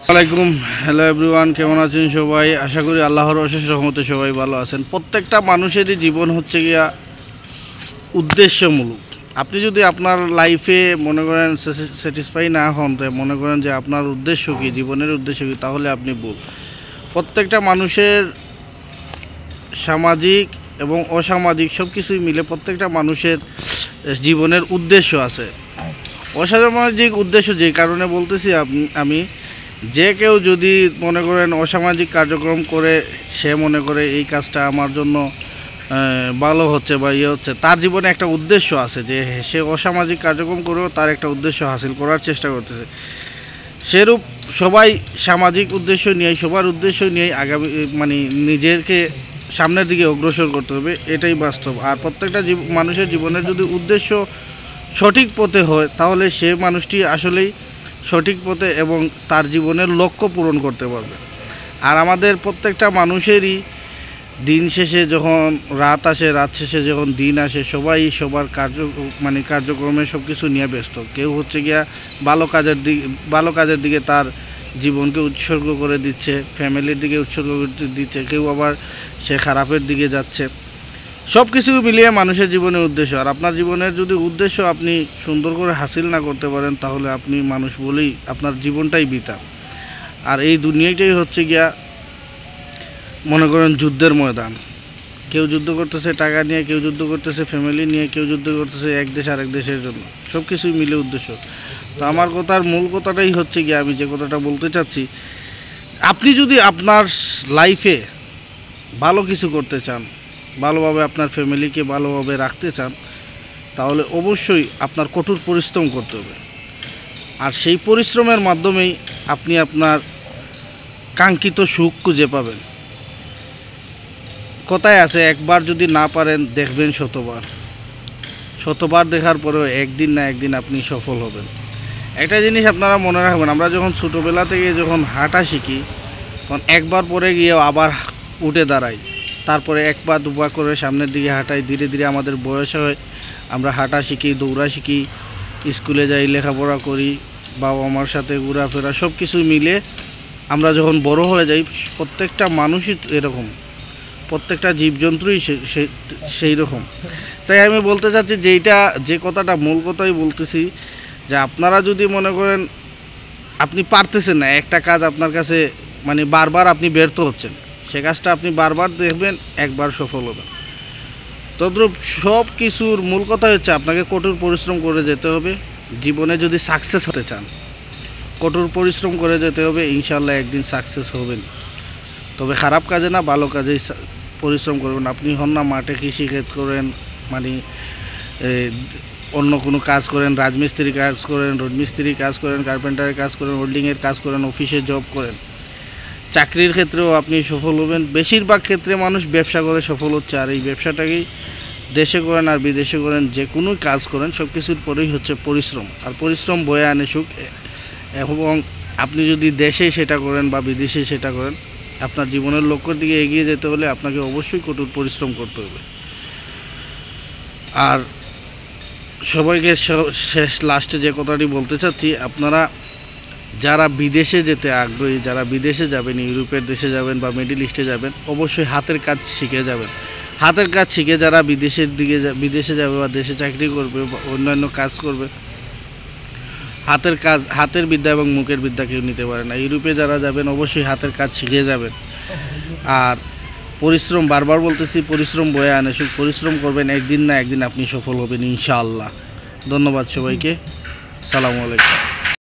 আসসালামাইকুম, hello everyone, কেমন আছেন সবাই? আশা করি আল্লাহর অশেষ রহমতে সবাই ভালো আছেন। প্রত্যেকটা মানুষেরই জীবন হচ্ছে গিয়া উদ্দেশ্যমূলক। আপনি যদি আপনার লাইফে মনে করেন স্যাটিসফাই না হন, তো মনে করেন যে আপনার উদ্দেশ্য কী, জীবনের উদ্দেশ্য কী, তাহলে আপনি ভুল। প্রত্যেকটা মানুষের সামাজিক এবং অসামাজিক সব কিছুই মিলে প্রত্যেকটা মানুষের জীবনের উদ্দেশ্য আছে। অসামাজিক উদ্দেশ্য যে কারণে বলতেছি, আমি যে কেউ যদি মনে করেন অসামাজিক কার্যক্রম করে, সে মনে করে এই কাজটা আমার জন্য ভালো হচ্ছে বা হচ্ছে, তার জীবনে একটা উদ্দেশ্য আছে, যে সে অসামাজিক কার্যক্রম করেও তার একটা উদ্দেশ্য হাসিল করার চেষ্টা করতেছে। সেরূপ সবাই সামাজিক উদ্দেশ্য নিয়ে, সবার উদ্দেশ্য নিয়ে আগামী নিজেকে সামনের দিকে অগ্রসর করতে হবে, এটাই বাস্তব। আর প্রত্যেকটা মানুষের জীবনের যদি উদ্দেশ্য সঠিক পথে হয়, তাহলে সে মানুষটি আসলেই সঠিক পথে এবং তার জীবনের লক্ষ্য পূরণ করতে পারবে। আর আমাদের প্রত্যেকটা মানুষেরই দিন শেষে যখন রাত আসে, রাত শেষে যখন দিন আসে, সবাই সবার কার্যক্রমে সব কিছু নিয়ে ব্যস্ত। কেউ হচ্ছে গিয়া ভালো কাজের দিকে তার জীবনকে উৎসর্গ করে দিচ্ছে, ফ্যামিলির দিকে উৎসর্গ করে দিচ্ছে, কেউ আবার সে খারাপের দিকে যাচ্ছে। সব কিছু মিলিয়ে মানুষের জীবনের উদ্দেশ্য। আর আপনার জীবনের যদি উদ্দেশ্য আপনি সুন্দর করে হাসিল না করতে পারেন, তাহলে আপনি মানুষ বলেই আপনার জীবনটাই বৃথা। আর এই দুনিয়াটাই হচ্ছে গিয়া মনে করেন যুদ্ধের ময়দান। কেউ যুদ্ধ করতেছে টাকা নিয়ে, কেউ যুদ্ধ করতেছে ফ্যামিলি নিয়ে, কেউ যুদ্ধ করতেছে এক দেশ আরেক দেশের জন্য। সব কিছুই মিলে উদ্দেশ্য। তো আমার কথার মূল কথাটাই হচ্ছে গিয়ে, আমি যে কথাটা বলতে চাচ্ছি, আপনি যদি আপনার লাইফে ভালো কিছু করতে চান, ভালোভাবে আপনার ফ্যামিলিকে ভালোভাবে রাখতে চান, তাহলে অবশ্যই আপনার কঠোর পরিশ্রম করতে হবে। আর সেই পরিশ্রমের মাধ্যমেই আপনি আপনার কাঙ্ক্ষিত সুখ খুঁজে পাবেন। কথায় আছে, একবার যদি না পারেন দেখবেন শতবার, শতবার দেখার পরেও একদিন না একদিন আপনি সফল হবেন। একটা জিনিস আপনারা মনে রাখবেন, আমরা যখন ছোটোবেলা থেকে যখন হাঁটা শিখি, তখন একবার পরে গিয়েও আবার উঠে দাঁড়াই, তারপরে এক পা দুপা করে সামনের দিকে হাঁটাই। ধীরে ধীরে আমাদের বয়স হয়, আমরা হাঁটা শিখি, দৌড়া শিখি, স্কুলে যাই, লেখাপড়া করি, বাবা মার সাথে ঘোরাফেরা, সব কিছু মিলে আমরা যখন বড় হয়ে যাই, প্রত্যেকটা মানুষই এরকম, প্রত্যেকটা জীবজন্তুই সেই রকম। তাই আমি বলতে চাচ্ছি যে কথাটা মূল কথাই বলতেছি, যে আপনারা যদি মনে করেন আপনি পারতেছেন না একটা কাজ, আপনার কাছে বারবার আপনি ব্যর্থ হচ্ছেন, সে কাজটা আপনি বারবার দেখবেন, একবার সফল হবেন। তদ্রূপ সব কিছুর মূল কথা হচ্ছে আপনাকে কঠোর পরিশ্রম করে যেতে হবে। জীবনে যদি সাকসেস হতে চান, কঠোর পরিশ্রম করে যেতে হবে, ইনশাল্লাহ একদিন সাকসেস হবেন। তবে খারাপ কাজে না, ভালো কাজেই পরিশ্রম করবেন। আপনি হন না মাঠে কৃষিক্ষেত করেন, অন্য কোনো কাজ করেন, রাজমিস্ত্রি কাজ করেন, রোডমিস্ত্রি কাজ করেন, কার্পেন্টারের কাজ করেন, হোল্ডিংয়ের কাজ করেন, অফিসে জব করেন, চাকরির ক্ষেত্রেও আপনি সফল হবেন। বেশিরভাগ ক্ষেত্রে মানুষ ব্যবসা করে সফল হচ্ছে। আর এই ব্যবসাটাকেই দেশে করেন আর বিদেশে করেন, যে কোনো কাজ করেন, সব কিছুর পরেই হচ্ছে পরিশ্রম। আর পরিশ্রম বয়ে আনে সুখ। এবং আপনি যদি দেশে সেটা করেন বা বিদেশে সেটা করেন, আপনার জীবনের লক্ষ্যের দিকে এগিয়ে যেতে হলে আপনাকে অবশ্যই কঠোর পরিশ্রম করতে হবে। আর সবাইকে শেষ লাস্টে যে কথাটি বলতে চাচ্ছি, আপনারা যারা বিদেশে যেতে আগ্রহী, যারা বিদেশে যাবেন, ইউরোপের দেশে যাবেন বা মিডল ইস্টে যাবেন, অবশ্যই হাতের কাজ শিখে যাবেন। হাতের কাজ শিখে যারা বিদেশে যাবে বা দেশে চাকরি করবে বা অন্যান্য কাজ করবে, হাতের বিদ্যা এবং মুখের বিদ্যা কেউ নিতে পারে না। ইউরোপে যারা যাবেন, অবশ্যই হাতের কাজ শিখে যাবেন। আর পরিশ্রম, বারবার বলতেছি, পরিশ্রম বয়ে আনে সুখ। পরিশ্রম করবেন, একদিন না একদিন আপনি সফল হবেন ইনশাআল্লাহ। ধন্যবাদ সবাইকে। আসসালামু আলাইকুম।